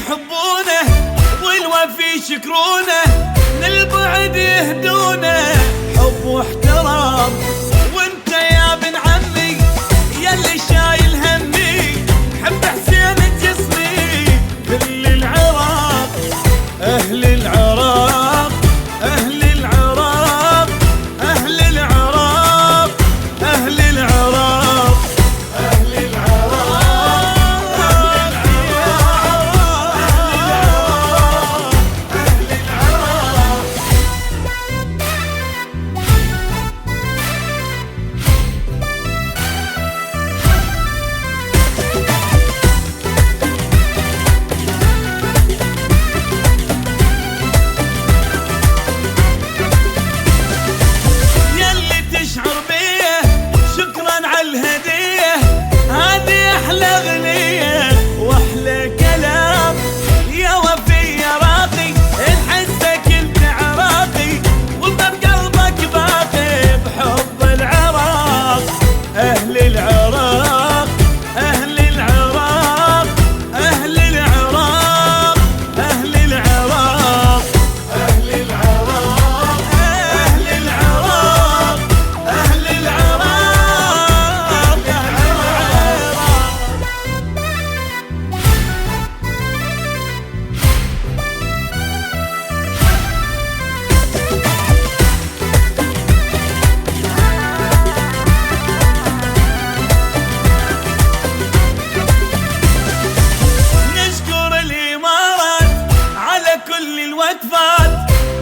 يحبونه والوفي يشكرونه، من البعد يهدونه حب واحترام. وانت يا ابن عمي يلي شايل همي، حب حسين جسمي كل العراق، اهل العراق، اهل العراق، اهل العراق، اهل العراق، اهل العراق،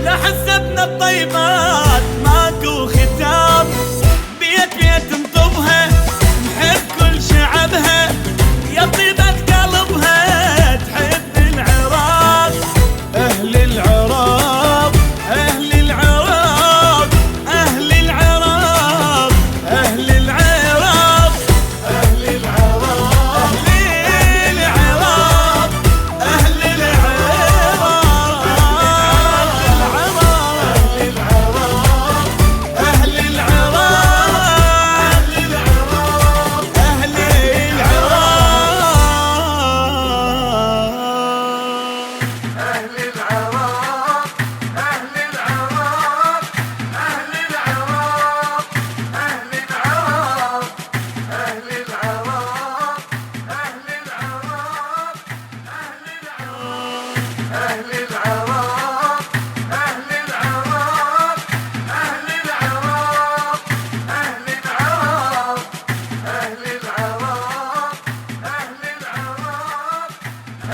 لا حسبنا الطيبات ماكو ختام، بيت بيت نطبها نحب كل شعبها، يا طيبة قلبها تحب العراق، أهل العراق، أهل العراق، أهل العراق، أهل العراق، أهل العراق، أهل العراق، أهل العراق.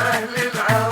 أهل العراق